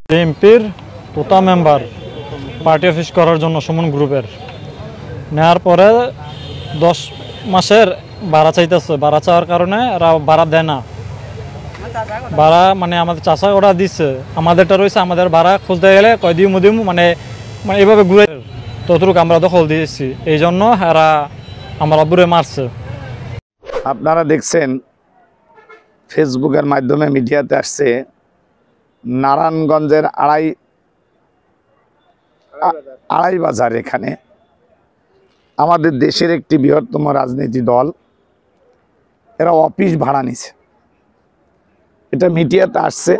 বিএনপির টোটা member party office করার জন্য সুমন গ্রুপের নেওয়ার পরে 10 মাসের ভাড়া চাইতেছে। ভাড়া চাওয়ার কারণে এরা ভাড়া দেয় না। ভাড়া মানে আমাদের চাষা ওরা দিচ্ছে, আমাদেরটা রয়েছে, আমাদের ভাড়া খুঁজতে গেলে কয়দিন মুদিম মানে এভাবে ঘুরে ততটুকু আমরা দখল দিয়েছি। এই জন্য এরা আমার আব্বুরে মারছে। আপনারা দেখছেন ফেসবুকের মাধ্যমে মিডিয়াতে আসছে নারায়ণগঞ্জের আড়াই বাজার এখানে আমাদের দেশের একটি বৃহত্তম রাজনীতি দল এরা অফিস ভাড়া নিছে। এটা মিডিয়াতে আসছে,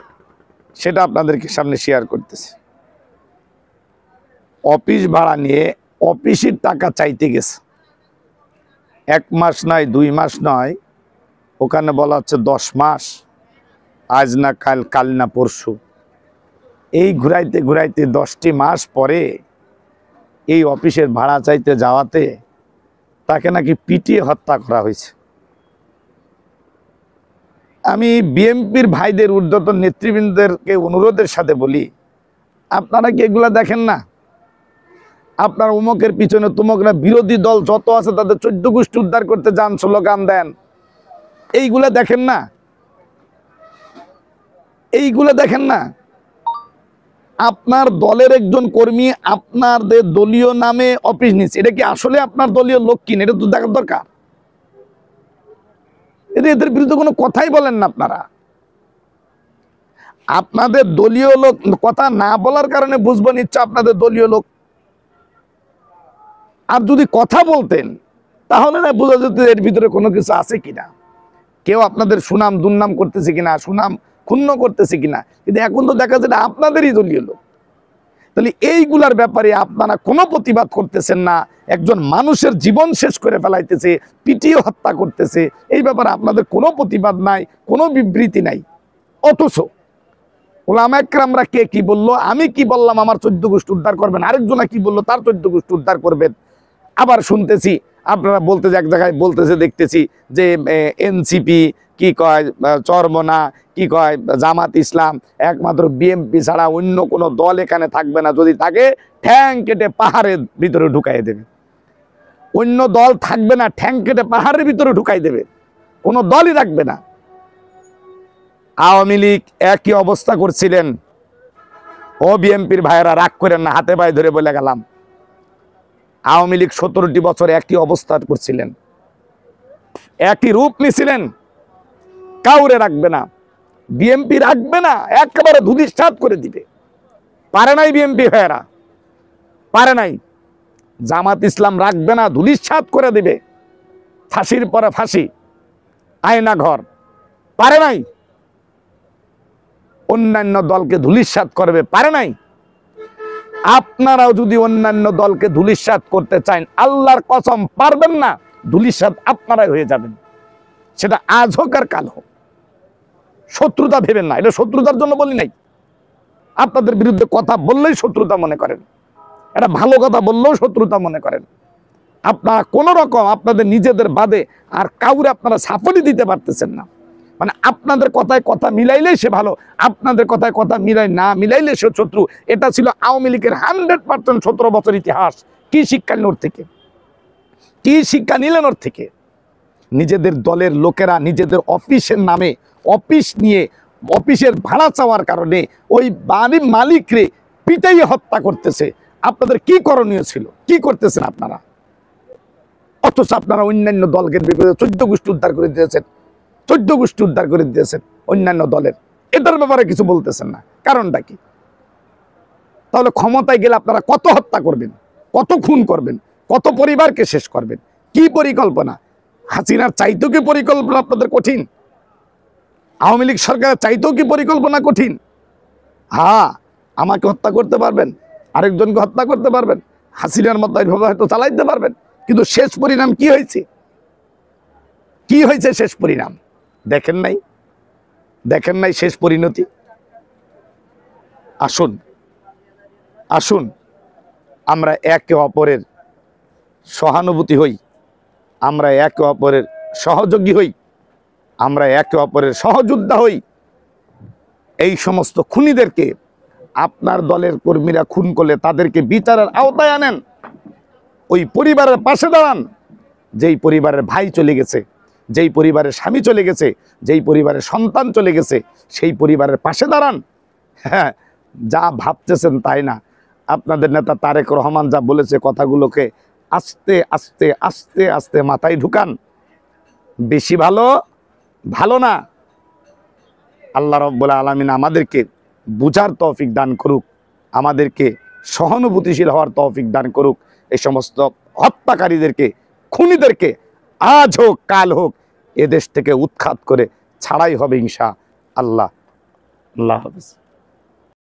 সেটা আপনাদেরকে সামনে শেয়ার করতেছি। অফিস ভাড়া নিয়ে অফিসের টাকা চাইতে গেছে। 1 মাস নয়, 2 মাস নয়, ওখানে বলা হচ্ছে 10 মাস, আজ না কাল, কাল না পরশু। এই ঘুরাইতে ঘুরাইতে 10টি মাস পরে এই অফিসের ভাড়া চাইতে যাওয়াতে তাকে নাকি পিটিয়ে হত্যা করা হয়েছে। আমি বিএনপির ভাইদের ঊর্ধ্বতন নেতৃবৃন্দদেরকে অনুরোধের সাথে বলি, আপনারা কি এগুলা দেখেন না? আপনার উমকের পিছনে তুমকরা বিরোধী দল যত আছে তাদের 14 গোষ্ঠী উদ্ধার করতে যান, স্লোগান দেন, এইগুলা দেখেন না? এইগুলা দেখেন না? আপনার দলের একজন কর্মী আপনাদের দলীয় নামে অফিস নিচ্ছে, এটা কি আসলে আপনার দলীয় লোক কিনা? এটা তো দেখার দরকার। এদের বিরুদ্ধে কোনো কথাই বলেন না আপনারা। আপনাদের দলীয় লোক কথা না বলার কারণে বুঝবো নিশ্চয় আপনাদের দলীয় লোক। আর যদি কথা বলতেন তাহলে না বোঝা যেত এর ভিতরে কোনো কিছু আছে কিনা, কেউ আপনাদের সুনাম দুর্নাম করতেছে কিনা, সুনাম ক্ষুণ্ণ করতেছে কিনা। কিন্তু এখন তো দেখা যায় আপনাদেরই দলীয় লোক। তাহলে এইগুলার ব্যাপারে আপনারা কোনো প্রতিবাদ করতেছেন না। একজন মানুষের জীবন শেষ করে ফেলাইতেছে, পিটিয়ে হত্যা করতেছে, এই ব্যাপারে আপনাদের কোনো প্রতিবাদ নাই, কোনো বিবৃতি নাই। অথচ ওলামা একরামরা কে কি বললো, আমি কি বললাম আমার 14 গোষ্ঠী উদ্ধার করবেন, আরেকজনা কি বললো তার 14 গোষ্ঠী উদ্ধার করবেন। আবার শুনতেছি আপনারা বলতেছে, এক জায়গায় বলতেছে দেখতেছি যে এনসিপি কি কয়, চরমনা কি কয়, জামাত ইসলাম একমাত্র বিএনপি ছাড়া অন্য কোনো দল এখানে থাকবে না, যদি থাকে ঠ্যাং কেটে পাহাড়ের ভিতরে ঢুকাই দেবে। অন্য দল থাকবে না, ঠ্যাং কেটে পাহাড়ের ভিতরে ঢুকাই দেবে, কোনো দলই রাখবে না। আওয়ামী লীগ একই অবস্থা করছিলেন। ও বিএনপির ভাইয়েরা রাগ করেন না, হাতে পায়ে ধরে বলে গেলাম, আওয়ামী লীগ 17টি বছর একই অবস্থা করছিলেন, একই রূপ নিছিলেন। কাউরে রাখবে না, বিএনপি রাখবে না, একেবারে ধূলিসাৎ করে দিবে। পারে নাই বিএনপি ভাইয়েরা, পারে নাই। জামাত ইসলাম রাখবে না, ধূলিসাৎ করে দিবে, ফাঁসির পরে ফাঁসি, আয়না ঘর, পারে নাই। অন্যান্য দলকে ধূলিসাৎ করবে, পারে নাই। আপনারাও যদি অন্যান্য দলকে ধূলিসাৎ করতে চান, আল্লাহর কসম পারবেন না, ধূলিসাৎ আপনারাই হয়ে যাবেন। সেটা আজ হোক আর কাল হোক। শত্রুতা ভেবেন না, এটা শত্রুতার জন্য বলি নাই। আপনাদের বিরুদ্ধে কথা বললেই শত্রুতা মনে করেন, এটা ভালো কথা বললেও শত্রুতা মনে করেন। আপনারা কোন রকম আপনাদের নিজেদের বাদে আর কাউরে আপনারা সাপোর্টই দিতে পারতেছেন না। মানে আপনাদের কথায় কথা মিলাইলেই সে ভালো, আপনাদের কথায় কথা মিলাইলে সে শত্রু। এটা ছিল আওয়ামী লীগের 100% 17 বছর ইতিহাস। কি শিক্ষা নিলেন ওর থেকে? কি শিক্ষা নিলেন ওর থেকে? নিজেদের দলের লোকেরা নিজেদের অফিসের নামে অফিস নিয়ে অফিসের ভাড়া চাওয়ার কারণে ওই বাড়ির মালিকরে পিটাইয়ে হত্যা করতেছে। আপনাদের কি করণীয় ছিল? কি করতেছেন আপনারা? অথচ আপনারা অন্যান্য দলকে 14 গোষ্ঠী উদ্ধার করে দিয়েছেন, 14 গোষ্ঠী উদ্ধার করে দিয়েছেন অন্যান্য দলের। এটার ব্যাপারে কিছু বলতেছেন না, কারণটা কি? তাহলে ক্ষমতায় গেলে আপনারা কত হত্যা করবেন, কত খুন করবেন, কত পরিবারকে শেষ করবেন? কি পরিকল্পনা? হাসিনার চাইতেও কি পরিকল্পনা আপনাদের কঠিন? আওয়ামী লীগ সরকারের চাইতেও কি পরিকল্পনা কঠিন? হ্যাঁ, আমাকে হত্যা করতে পারবেন, আরেকজনকে হত্যা করতে পারবেন, হাসিনার মতো এইভাবে হয়তো চালাইতে পারবেন, কিন্তু শেষ পরিণাম কি হয়েছে? কি হয়েছে শেষ পরিণাম? দেখেন নাই? দেখেন নাই শেষ পরিণতি? আসুন আসুন আমরা একে অপরের সহানুভূতি হই, আমরা একে অপরের সহযোগী হই, আমরা একে অপরের সহযোদ্ধা হই। এই সমস্ত খুনিদেরকে আপনার দলের কর্মীরা খুন করলে তাদেরকে বিচারের আওতায় আনেন, ওই পরিবারের পাশে দাঁড়ান। যেই পরিবারের ভাই চলে গেছে, যেই পরিবারের স্বামী চলে গেছে, যেই পরিবারের সন্তান চলে গেছে, সেই পরিবারের পাশে দাঁড়ান। হ্যাঁ, যা ভাবতেছেন তাই না। আপনাদের নেতা তারেক রহমান যা বলেছে কথাগুলোকে আস্তে আস্তে আস্তে আস্তে মাথায় ঢুকান। বেশি ভালো না। আল্লাহ রাব্বুল আলামিন আমাদেরকে বুঝার তৌফিক দান করুক, আমাদেরকে সহানুভূতিশীল হওয়ার তৌফিক দান করুক। এই সমস্ত হত্যাকারীদেরকে, খুনিদেরকে আজ হোক কাল হোক এদেশ থেকে উৎখাত করে ছাড়াই হবে ইনশাআল্লাহ। আল্লাহ হাফেজ।